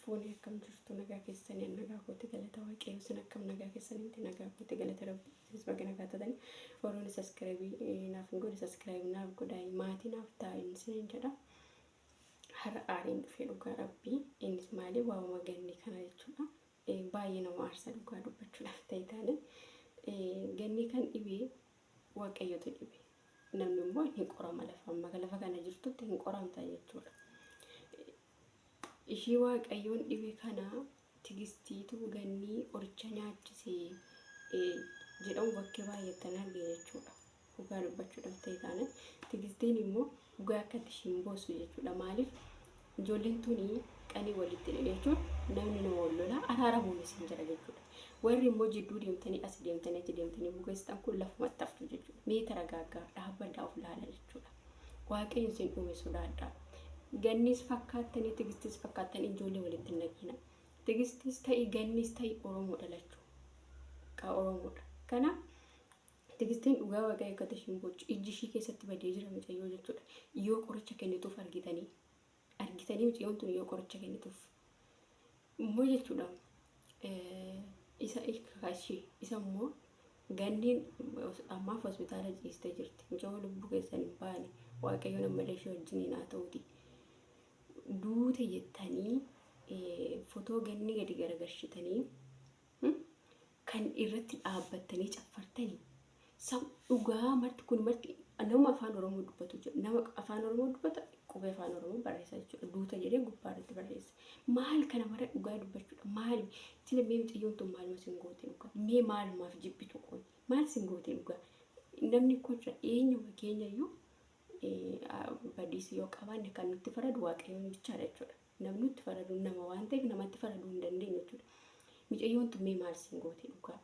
Fuuni akkam jirtu nagaa keessanii nagaa kootti galata waaqayyo sin akkam nagaa keessanitti nagaa kootti galata rabbi sis baga nagaa taatanii warroonni subscribe naaf godhi subscribe naaf godhaa maatii naaf taa'in sin jedha har'a aariin dhufee dhugaa rabbi innis maali waa'uma ganni kana jechuudha baay'ee nama aarsa dhugaa dubbachuudhaaf ta'itaani ganni kan dhibee waaqayyotu dhibee namni immoo hin qorama lafa kana jirtutti hin qoramta jechuudha. Ishii waaqayyoon dhibe kana tigistiitu ganni qoricha nyaachisee jedhamu bakkee baay'attan arge jechuudha. Dhugaa dubbachuudhaaf ta'e taana tigistiin immoo dhugaa akkatti ishiin boossu jechuudha. Maaliif ijoolleen tuni qanii walitti hidhe jechuudha. Namni nama wal lolaa araaramuunis hin jira jechuudha. Warri immoo jidduu deemtanii as deemtanii achi deemtanii bukeessitan kun lafumatti haftu jechuudha. Meetara gaaggaa dhaabbadaa of laala jechuudha. Waaqayyoon isin dhume sodaadhaa. Gannis fakkaatanii tigistis fakkaatanii ijoollee walitti hin naqina. Tigistis ta'ii gannis ta'ii Oromoo dhalachuu ka Oromoodha. Kana tigistiin dhugaa waaqayyo akka tashin bocu ijji ishii keessatti badee jira mucayyoo jechuudha. Yoo qoricha kennituuf argitanii mucayyoon tun yoo qoricha kennituuf immoo jechuudha. Isa ikkashii isa immoo ganniin ammaaf hospitaala ciistee jirti. Mucayyoo lubbuu keessan hin baane waaqayyo nammalee ishee wajjiniin haa ta'uuti. Duute jettanii footoo ganni gadi garagalchitanii kan irratti dhaabbattanii caffartanii dhugaa marti kun marti nama afaan Oromoo dubbatu jechuudha. Nama afaan Oromoo dubbata qubee afaan Oromoo barreessa jechuudha. Duuta jedhee gubbaarratti barreessa. Maal kana mara dhugaa dubbachuudha. Maali tila mee mucayyoon tun maaluma sin goote dhugaa mee maalumaaf jibbitu qoon maal sin goote dhugaa namni kun eenyuma keenyayyuu badisi yoo qabaanne kan nutti faradu waaqayyoon bichaadha jechuudha. Namni nutti faradu nama waan ta'eef namatti faraduu hin dandeenye jechuudha. Mucayyoon tun mee maal sin goote dhugaa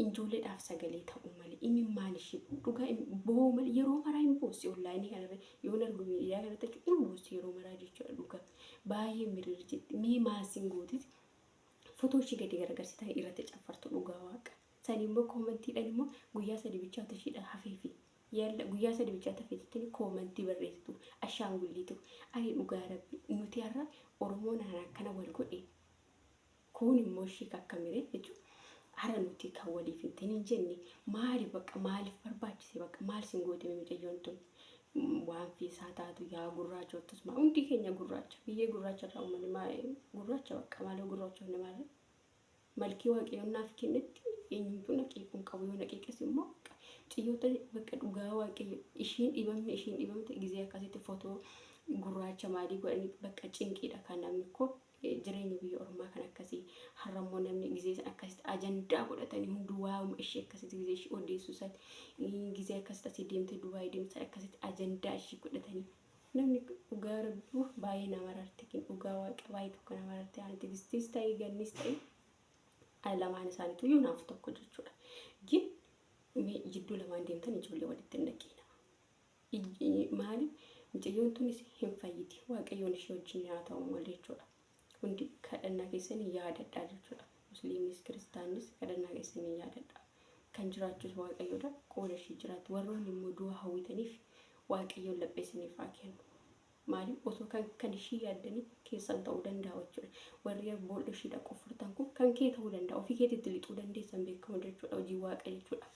ijoolleedhaaf sagalee ta'uu malee inni maal ishee dhugaa boo malee yeroo maraa hin boossi onlaayinii kanarra yoo nargu miidiyaa kanatti hin boossi yeroo maraa jechuudha dhugaa baay'ee mirirjetti mee maal sin goote footoo ishee gadi garagalchitan irratti caffartu dhugaa waaqa. Sani immoo koomantiidhaan immoo guyyaa sadii bichaa tashiidha hafeefi. Yalla guyyaa sadii bichaa tafeetti koomantii barreessitu ashaangulliitu ani dhugaa rabbi nuti har'a Oromoon akkana wal godhe kun immoo ishee kakkamire jechuudha. Har'a nuti kan waliif hin jenne maali bakka maaliif barbaachise bakka maal sin goote mucayyoon tun waan fiisaa taatu yaa gurraachottus maa hundi keenya gurraacha biyyee gurraacha irraa uummanni gurraacha bakka maaloo gurraachonni maal malkii waaqayyoon naaf kennetti eenyutu naqiiquun qabu yoo naqiiqes immoo xiyyoota bakka dhugaa waaqayyo ishiin dhibamte gizee akkasitti footoo gurraacha maalii godhanii bakka cinqiidha kan namni ko jireenya biyya Oromoo kan akkasii har'ammoo namni gizee akkasitti ajandaa godhatanii hunduu waa'uma ishee akkasitti gizee ishee odeessuu isaati gizee akkasitti asii deemte Dubaay deemte akkasitti ajandaa ishee godhatanii namni dhugaa rabbii baay'ee nama rartikin dhugaa waaqa baay'ee tokko nama rartee ani tigistis ta'ee gannis ta'ee lamaan isaaniitu yoo naaf tokko jechuudha. Gin jidduu lamaan deemtan ijoollee walitti hin naqina. Maaliif mucayyoon tunis hin fayyiti waaqayyoon ishee wajjin haa ta'u malee jechuudha. Hundi kadhannaa keessanii yaadadhaa jechuudha. Musliimis kiristaanis kadhannaa keessanii yaadadhaa. Kan jiraachuus waaqayyoodha qooda ishee jiraatu warroonni immoo du'a hawwitaniif waaqayyoon lapheessaniif haa kennu. Maaliif osoo kan ishee yaaddanii keessan ta'uu danda'a jechuudha. Warri boolla isheedha qofurtan kun kan kee ta'uu danda'a ofii keetitti lixuu dandeessan beekamu jechuudha hojii waaqa jechuudha.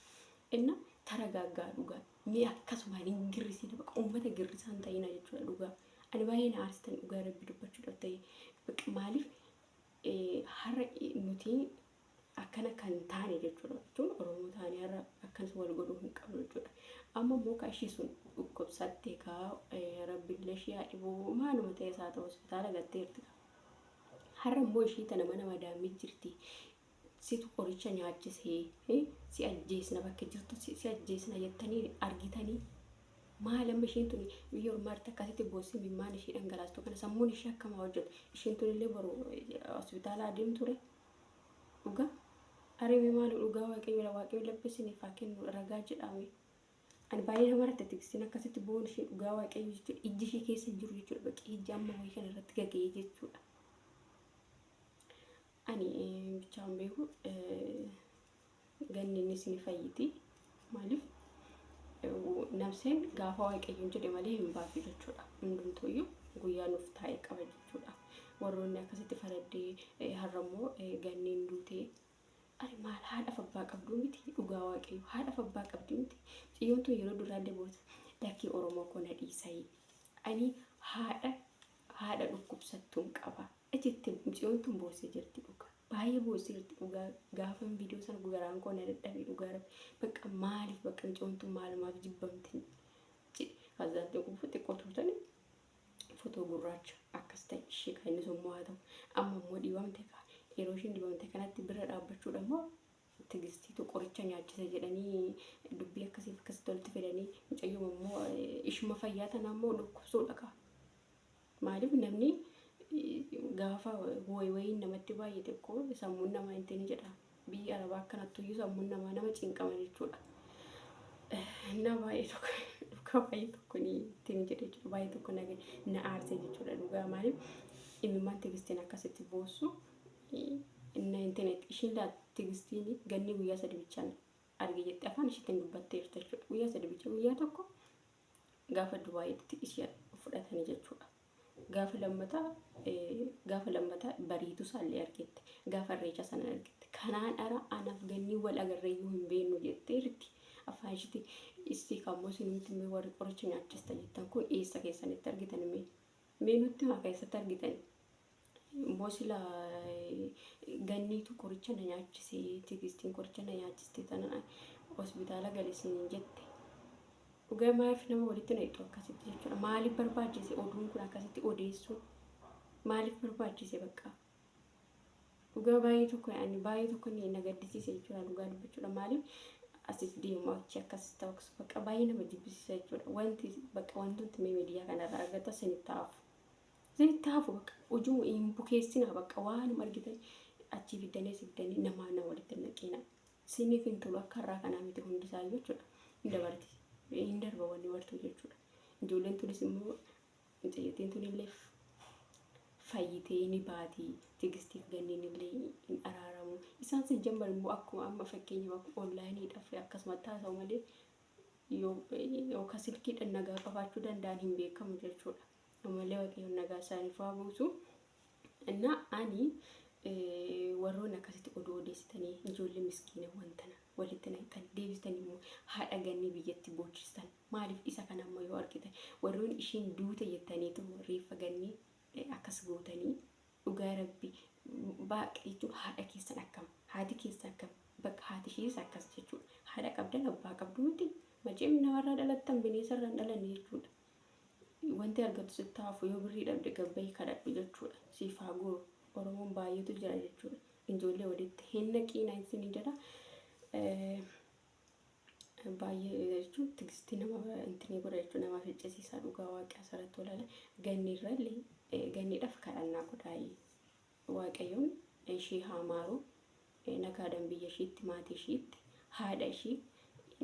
Inna tara gaaggaa dhugaa mee akkasumaan hin girrisiin bakka uummata girrisaan ta'ina jechuudha dhugaa. Ani baay'ee na aarsistan dhugaa rabbi dubbachuudhaaf ta'e maaliif har'a nuti akkana kan taane jechuudha jechuun Oromoo taane har'a akkanas wal godhuu hin qabnu jechuudha. Amma immoo ka ishee sun dhukkubsattee kaa rabbillee ishee haa dhibuu maaluma ta'e isaa ta'u hospitaala gatteerti. Har'a immoo ishee tana mana madaamii jirti. Situ qoricha nyaachisee si ajjeesna bakka jirtu si ajjeesna jettanii argitanii maal amma isheen tuni biyya Ormaatti akkasitti boossi mimmaan ishee dhangalaastu kana sammuun ishee akkama hojjetu isheen tun illee baru hospitaala adeemtu ture dhugaa aree maal dhugaa waaqayyo lapheessiniif haa kennu ragaa jedhame. Ani baay'ee nama irratti tiksina akkasitti boon ishee dhugaa waaqayyo jechuudha ijji ishee keessa jiru jechuudha bakki ijji amma wayii kana irratti gagee jechuudha. Ani bichaan beeku ganni inni isin fayyiti maaliif namseen gaafa waaqayyoon jedhe malee hin baafi jechuudha. Hundumtuuyyuu guyyaa nuuf taa'ee qaba jechuudha. warroonni akkasitti faraddee har'ammoo ganneen duutee ari maal haadha abbaa qabdu miti dhugaa waaqayyo haadha abbaa qabdi miti ciyyoon tun yeroo duraallee boota lakkii oromoo kona dhiisayii ani haadha dhukkubsattuun qaba achitti ciyyoon tun boossee jirti dhugaa baay'ee boossee jirti dhugaa gaafan viidiyoo sana garaan koo na dadhabee dhugaa rabbi bakka maaliif bakka ciyyoon tun maalumaaf jibbamti kazaatti xiqqoo turtanii footoo gurraacha akkas ta'e ishee kan inni sommoo haa ta'u amma immoo dhibamte yeroo ishiin dhibamte kanatti bira dhaabbachuudha immoo tigistiitu qoricha nyaachisa jedhanii dubbii akkasiif akkasitti walitti fidanii mucayyoo immoo ishuma fayyaa tanaa immoo dhukkubsuudha qaba. Maaliif namni gaafa wayiin namatti baay'ate koo sammuun namaa hin ta'in jedha biyya arabaa akkanattu iyyuu sammuun namaa nama cinqama jechuudha. Nama baay'ee tokko ni ittiin jedhe jechuudha baay'ee tokko na aarse jechuudha dhugaa maaliif imimmaan tigistiin akkasitti boossu inna internet ishiin laa tigistiin ganni guyyaa sadii bichaan arge jette afaan ishiitiin dubbattee jirti jechuudha guyyaa sadii bicha guyyaa tokko gaafa Dubaayitti ishee fudhatanii jechuudha. Gaafa lammataa bariitu isaallee argette gaafa irreecha sana argette kanaan ara anaaf ganni wal agarreeyyuu hin beeknu jettee jirti afaan ishiitti isii kammoo sinumti mee warri qoricha nyaachista jettan kun eessa keessanitti argitan mee nutti maa keessatti argitan immoo sila ganniitu qoricha na nyaachisee tigistiin qoricha na nyaachiste tana hospitaala galisiin jette dhugaa maaliif nama walitti na hidhu akkasitti jechuudha maaliif barbaachise oduun kun akkasitti odeessuun maaliif barbaachise bakka dhugaa baay'ee tokko ni na gaddisiise jechuudha dhugaa dubbachuudha maaliif asis deemu achi akkas ta'us bakka baay'ee nama jibbisiisa jechuudha wanti miidiyaa kanarraa argata sinitti haafu bakka hojii hin bukeessina bakka waan argitan achi fiddanii nama walitti naqina siniif hin tolu akka irraa kanaa miti hundisaa jechuudha hin darba wanni bartuu jechuudha. Ijoolleen tunis immoo mucayyootiin tunillee fayyitee ni baati tigistiif ganneen illee hin araaramu isaan sin jambar immoo akkuma amma fakkeenyaaf onlaayiniidhaaf akkasumas taasa'u malee yookaan silkiidhaan nagaa qabaachuu danda'an hin beekamu jechuudha. Ammallee waaqayyoon nagaa isaaniif haa buusu. Innaa ani warroonni akkasitti oduu odeessitanii ijoollee miskiina wantana walitti naqan deebistan immoo haadha gannii biyyatti boochistan maaliif isa kana ammoo yoo argitan warroonni ishiin duute jettaniitu reeffa gannii akkas gootanii dhugaa rabbi baaqee jechuun haadha keessan akkam haati keessan akkam bakka haati ishees akkas jechuudha haadha qabdan abbaa qabdu miti maceem namarraa dhalattan bineensarraa hin dhalanne jechuudha wanti argatu sitti haafu yoo birrii dhabde gabbayii kadhadhu jechuudha siif haa gooru oromoon baay'eetu jira jechuudha ijoollee walitti hin naqiina isin jedha baay'ee jechuun tigistii nama intini godha jechuudha nama ficcisiisaa dhugaa waaqaa sarratti olaala ganniidhaaf kadhannaa godhaayee waaqayyoon ishee haamaaru nagaadhaan biyya isheetti maatii isheetti haadha ishee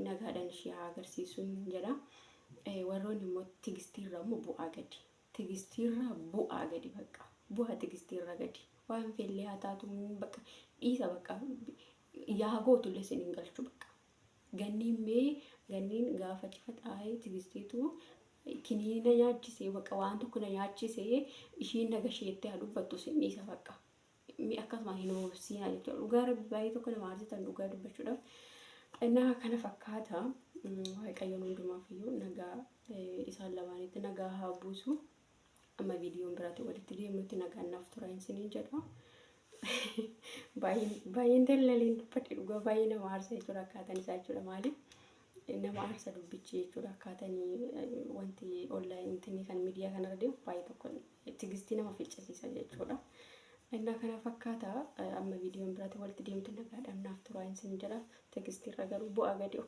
nagaadhaan ishee haa agarsiisuun jedha warroonni immoo tigistiirraa immoo bu'aa gadi bakka bu'aa tigistiirraa gadi waan feellee haa taatu bakka dhiisa bakka yaa gootullee isin hin galchu bakka ganniin gaafa cifataa tigistiitu kiniina nyaachisee bakka waan tokko na nyaachisee ishiin nagasheettee haa dubbattu isin dhiisa bakka akkasuma hin oofsiinaa jechuudha dhugaa rabbi baay'ee tokko nama aarsitan dhugaa dubbachuudhaaf innaa kana fakkaata waaqayyoon hundumaaf iyyuu nagaa isaan lamaanitti nagaa haa buusu amma viidiyoon biraatti walitti deemnutti nagaan naaf tura isiniin jedha baay'een dallaliin dubbadhe dhugaa baay'ee nama aarsa jechuudha akkaataan isaa jechuudha maaliif nama aarsa dubbichi jechuudha akkaatanii wanti onlaayinii kan miidiyaa kanarra deemu baay'ee tokko tigistii nama ficcisiisa jechuudha. Innaa kana fakkaata amma viidiyoon biraatti walitti deemtu nagaadhaan naaf tura isiniin jedha tigistiirra garuu bu'aa gadi